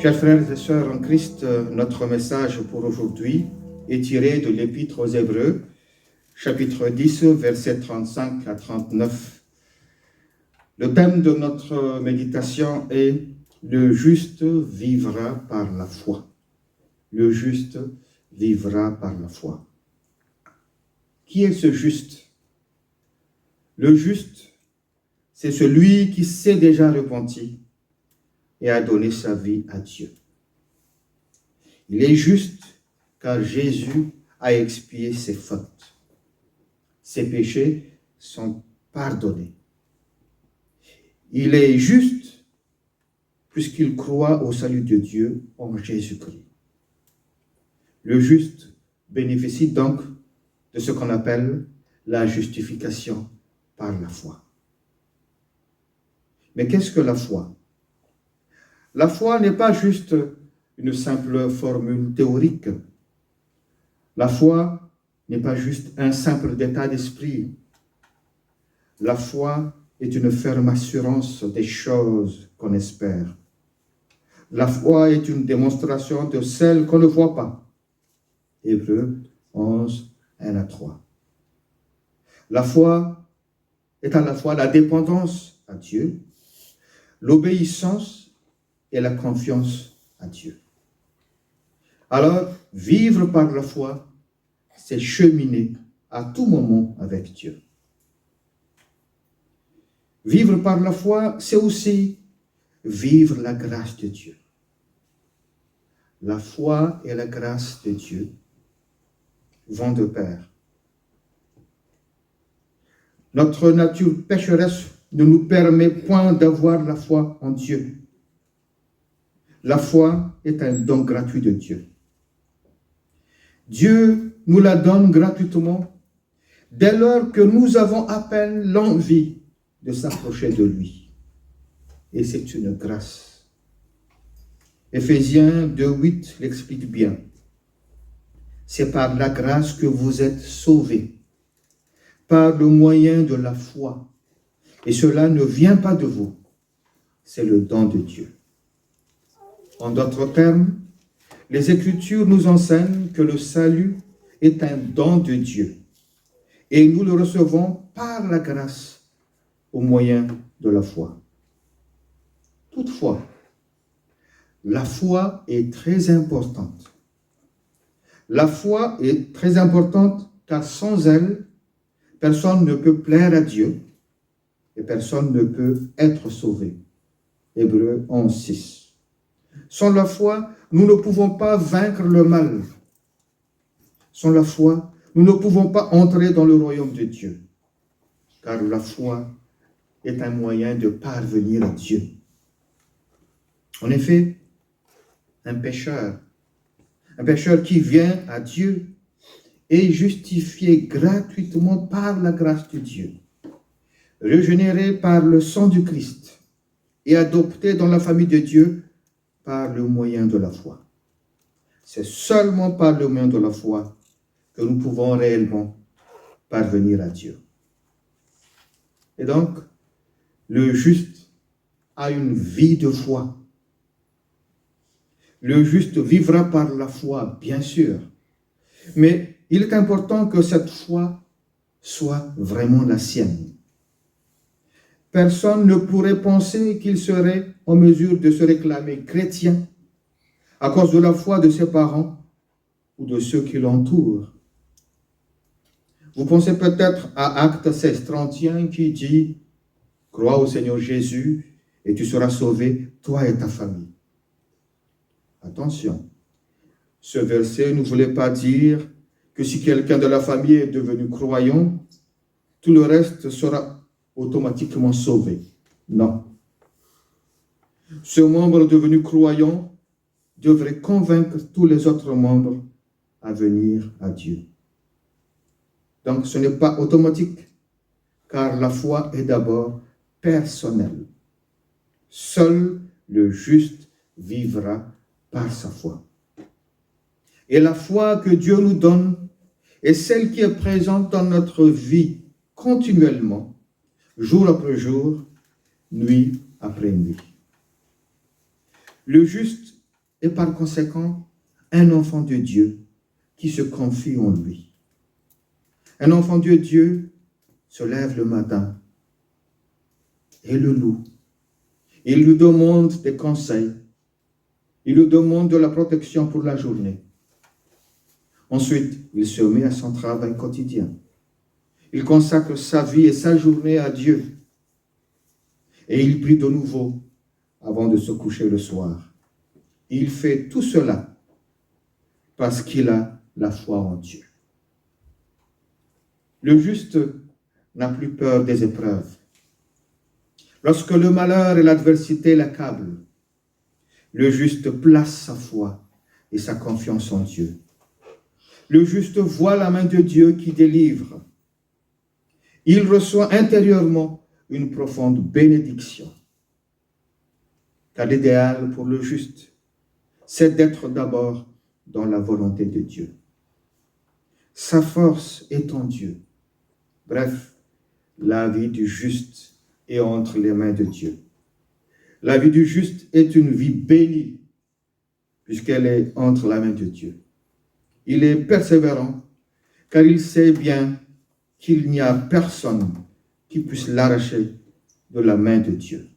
Chers frères et sœurs en Christ, notre message pour aujourd'hui est tiré de l'Épître aux Hébreux, chapitre 10, versets 35 à 39. Le thème de notre méditation est « Le juste vivra par la foi ». Le juste vivra par la foi. Qui est ce juste? Le juste, c'est celui qui s'est déjà repenti et a donné sa vie à Dieu. Il est juste car Jésus a expié ses fautes. Ses péchés sont pardonnés. Il est juste puisqu'il croit au salut de Dieu en Jésus-Christ. Le juste bénéficie donc de ce qu'on appelle la justification par la foi. Mais qu'est-ce que la foi? La foi n'est pas juste une simple formule théorique. La foi n'est pas juste un simple état d'esprit. La foi est une ferme assurance des choses qu'on espère. La foi est une démonstration de celles qu'on ne voit pas. Hébreux 11, 1 à 3. La foi est à la fois la dépendance à Dieu, l'obéissance et la confiance à Dieu. Alors, vivre par la foi, c'est cheminer à tout moment avec Dieu. Vivre par la foi, c'est aussi vivre la grâce de Dieu. La foi et la grâce de Dieu vont de pair. Notre nature pécheresse ne nous permet point d'avoir la foi en Dieu. La foi est un don gratuit de Dieu. Dieu nous la donne gratuitement dès lors que nous avons à peine l'envie de s'approcher de lui. Et c'est une grâce. Éphésiens 2:8 l'explique bien. C'est par la grâce que vous êtes sauvés, par le moyen de la foi. Et cela ne vient pas de vous, c'est le don de Dieu. En d'autres termes, les Écritures nous enseignent que le salut est un don de Dieu et nous le recevons par la grâce au moyen de la foi. Toutefois, la foi est très importante. La foi est très importante car sans elle, personne ne peut plaire à Dieu et personne ne peut être sauvé. Hébreux 11, 6. Sans la foi, nous ne pouvons pas vaincre le mal. Sans la foi, nous ne pouvons pas entrer dans le royaume de Dieu. Car la foi est un moyen de parvenir à Dieu. En effet, un pécheur qui vient à Dieu est justifié gratuitement par la grâce de Dieu, régénéré par le sang du Christ et adopté dans la famille de Dieu par le moyen de la foi. C'est seulement par le moyen de la foi que nous pouvons réellement parvenir à Dieu. Et donc, le juste a une vie de foi. Le juste vivra par la foi, bien sûr. Mais il est important que cette foi soit vraiment la sienne. Personne ne pourrait penser qu'il serait en mesure de se réclamer chrétien à cause de la foi de ses parents ou de ceux qui l'entourent. Vous pensez peut-être à Actes 16, 31 qui dit « Crois au Seigneur Jésus et tu seras sauvé, toi et ta famille. » Attention, ce verset ne voulait pas dire que si quelqu'un de la famille est devenu croyant, tout le reste sera automatiquement sauvé. Non. Ce membre devenu croyant devrait convaincre tous les autres membres à venir à Dieu. Donc ce n'est pas automatique, car la foi est d'abord personnelle. Seul le juste vivra par sa foi. Et la foi que Dieu nous donne est celle qui est présente dans notre vie continuellement, jour après jour, nuit après nuit. Le juste et par conséquent un enfant de Dieu qui se confie en lui. Un enfant de Dieu se lève le matin et le loue. Il lui demande des conseils. Il lui demande de la protection pour la journée. Ensuite, il se met à son travail quotidien. Il consacre sa vie et sa journée à Dieu. Et il prie de nouveau avant de se coucher le soir. Il fait tout cela parce qu'il a la foi en Dieu. Le juste n'a plus peur des épreuves. Lorsque le malheur et l'adversité l'accablent, le juste place sa foi et sa confiance en Dieu. Le juste voit la main de Dieu qui délivre. Il reçoit intérieurement une profonde bénédiction. Car l'idéal pour le juste, c'est d'être d'abord dans la volonté de Dieu. Sa force est en Dieu. Bref, la vie du juste est entre les mains de Dieu. La vie du juste est une vie bénie, puisqu'elle est entre la main de Dieu. Il est persévérant, car il sait bien qu'il n'y a personne qui puisse l'arracher de la main de Dieu.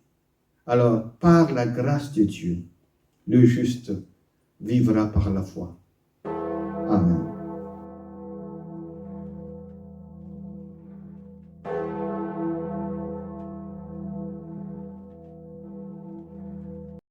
Alors, par la grâce de Dieu, le juste vivra par la foi. Amen.